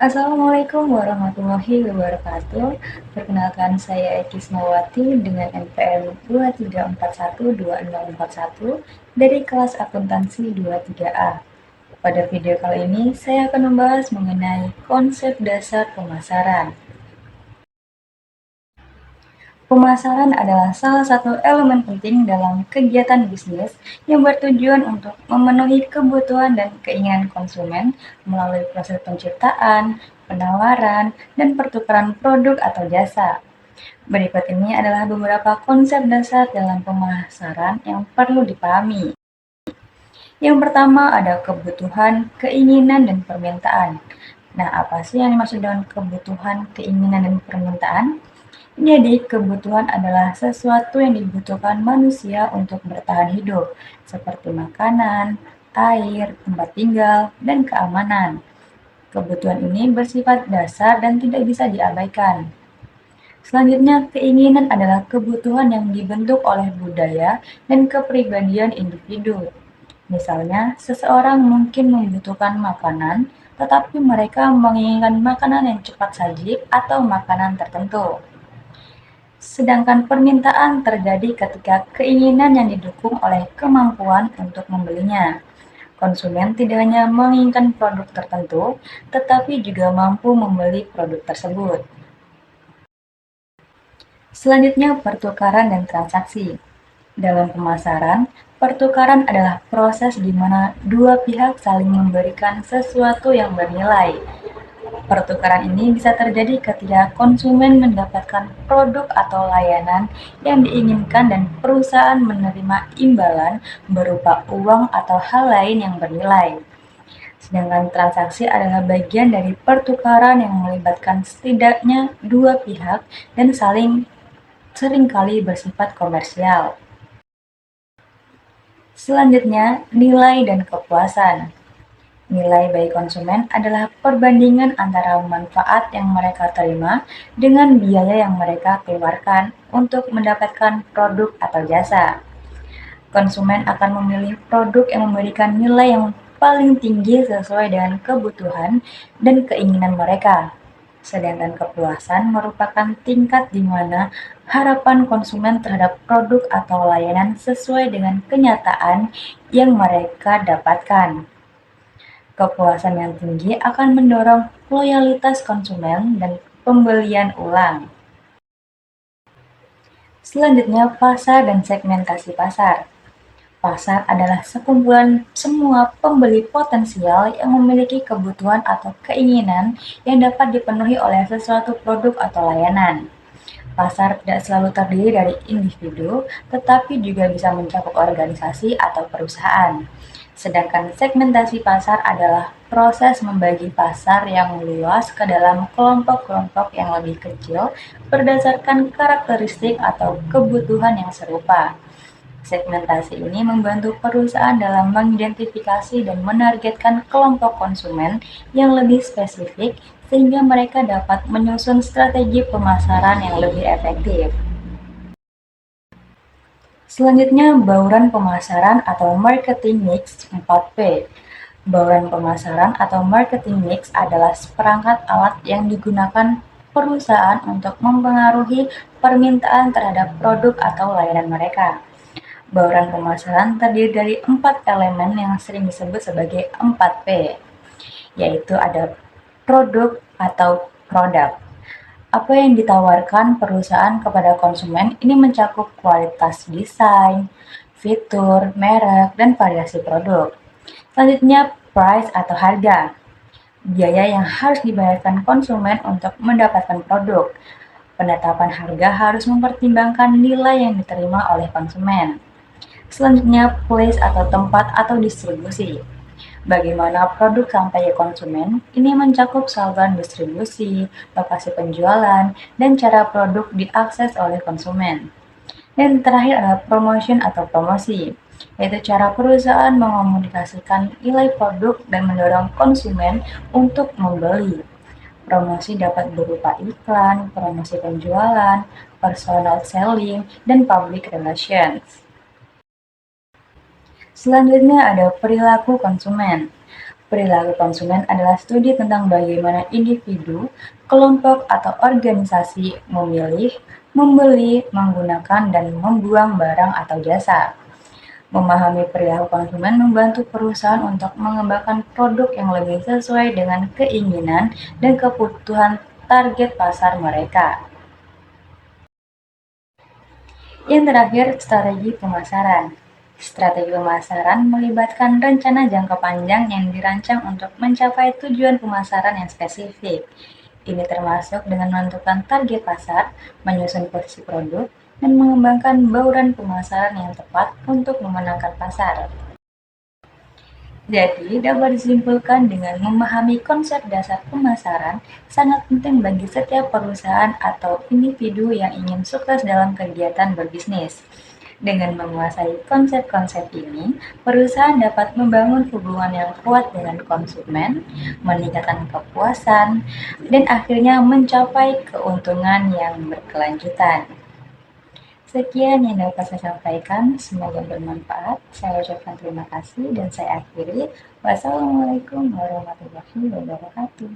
Assalamualaikum warahmatullahi wabarakatuh. Perkenalkan saya Eki Ismawati dengan NPM 23412041 dari kelas akuntansi 23A. Pada video kali ini saya akan membahas mengenai konsep dasar pemasaran. Pemasaran adalah salah satu elemen penting dalam kegiatan bisnis yang bertujuan untuk memenuhi kebutuhan dan keinginan konsumen melalui proses penciptaan, penawaran, dan pertukaran produk atau jasa. Berikut ini adalah beberapa konsep dasar dalam pemasaran yang perlu dipahami. Yang pertama ada kebutuhan, keinginan, dan permintaan. Nah, apa sih yang dimaksud dengan kebutuhan, keinginan, dan permintaan? Jadi, kebutuhan adalah sesuatu yang dibutuhkan manusia untuk bertahan hidup, seperti makanan, air, tempat tinggal, dan keamanan. Kebutuhan ini bersifat dasar dan tidak bisa diabaikan. Selanjutnya, keinginan adalah kebutuhan yang dibentuk oleh budaya dan kepribadian individu. Misalnya, seseorang mungkin membutuhkan makanan, tetapi mereka menginginkan makanan yang cepat saji atau makanan tertentu. Sedangkan permintaan terjadi ketika keinginan yang didukung oleh kemampuan untuk membelinya. Konsumen tidak hanya menginginkan produk tertentu, tetapi juga mampu membeli produk tersebut. Selanjutnya, pertukaran dan transaksi. Dalam pemasaran, pertukaran adalah proses di mana dua pihak saling memberikan sesuatu yang bernilai. Pertukaran ini bisa terjadi ketika konsumen mendapatkan produk atau layanan yang diinginkan dan perusahaan menerima imbalan berupa uang atau hal lain yang bernilai. Sedangkan transaksi adalah bagian dari pertukaran yang melibatkan setidaknya dua pihak dan seringkali bersifat komersial. Selanjutnya, nilai dan kepuasan. Nilai bagi konsumen adalah perbandingan antara manfaat yang mereka terima dengan biaya yang mereka keluarkan untuk mendapatkan produk atau jasa. Konsumen akan memilih produk yang memberikan nilai yang paling tinggi sesuai dengan kebutuhan dan keinginan mereka. Sedangkan kepuasan merupakan tingkat di mana harapan konsumen terhadap produk atau layanan sesuai dengan kenyataan yang mereka dapatkan. Kepuasan yang tinggi akan mendorong loyalitas konsumen dan pembelian ulang. Selanjutnya, pasar dan segmentasi pasar. Pasar adalah sekumpulan semua pembeli potensial yang memiliki kebutuhan atau keinginan yang dapat dipenuhi oleh sesuatu produk atau layanan. Pasar tidak selalu terdiri dari individu, tetapi juga bisa mencakup organisasi atau perusahaan. Sedangkan segmentasi pasar adalah proses membagi pasar yang luas ke dalam kelompok-kelompok yang lebih kecil berdasarkan karakteristik atau kebutuhan yang serupa. Segmentasi ini membantu perusahaan dalam mengidentifikasi dan menargetkan kelompok konsumen yang lebih spesifik sehingga mereka dapat menyusun strategi pemasaran yang lebih efektif. Selanjutnya, bauran pemasaran atau marketing mix 4P. Bauran pemasaran atau marketing mix adalah seperangkat alat yang digunakan perusahaan untuk mempengaruhi permintaan terhadap produk atau layanan mereka. Bauran pemasaran terdiri dari 4 elemen yang sering disebut sebagai 4P, yaitu ada produk atau produk. Apa yang ditawarkan perusahaan kepada konsumen ini mencakup kualitas desain, fitur, merek, dan variasi produk. Selanjutnya, price atau harga. Biaya yang harus dibayarkan konsumen untuk mendapatkan produk. Penetapan harga harus mempertimbangkan nilai yang diterima oleh konsumen. Selanjutnya, place atau tempat atau distribusi. Bagaimana produk sampai ke konsumen, ini mencakup saluran distribusi, lokasi penjualan, dan cara produk diakses oleh konsumen. Dan terakhir adalah promotion atau promosi, yaitu cara perusahaan mengomunikasikan nilai produk dan mendorong konsumen untuk membeli. Promosi dapat berupa iklan, promosi penjualan, personal selling, dan public relations. Selanjutnya ada perilaku konsumen. Perilaku konsumen adalah studi tentang bagaimana individu, kelompok, atau organisasi memilih, membeli, menggunakan, dan membuang barang atau jasa. Memahami perilaku konsumen membantu perusahaan untuk mengembangkan produk yang lebih sesuai dengan keinginan dan kebutuhan target pasar mereka. Yang terakhir, strategi pemasaran. Strategi pemasaran melibatkan rencana jangka panjang yang dirancang untuk mencapai tujuan pemasaran yang spesifik. Ini termasuk dengan menentukan target pasar, menyusun posisi produk, dan mengembangkan bauran pemasaran yang tepat untuk memenangkan pasar. Jadi, dapat disimpulkan dengan memahami konsep dasar pemasaran sangat penting bagi setiap perusahaan atau individu yang ingin sukses dalam kegiatan berbisnis. Dengan menguasai konsep-konsep ini, perusahaan dapat membangun hubungan yang kuat dengan konsumen, meningkatkan kepuasan, dan akhirnya mencapai keuntungan yang berkelanjutan. Sekian yang dapat saya sampaikan, semoga bermanfaat. Saya ucapkan terima kasih dan saya akhiri. Wassalamualaikum warahmatullahi wabarakatuh.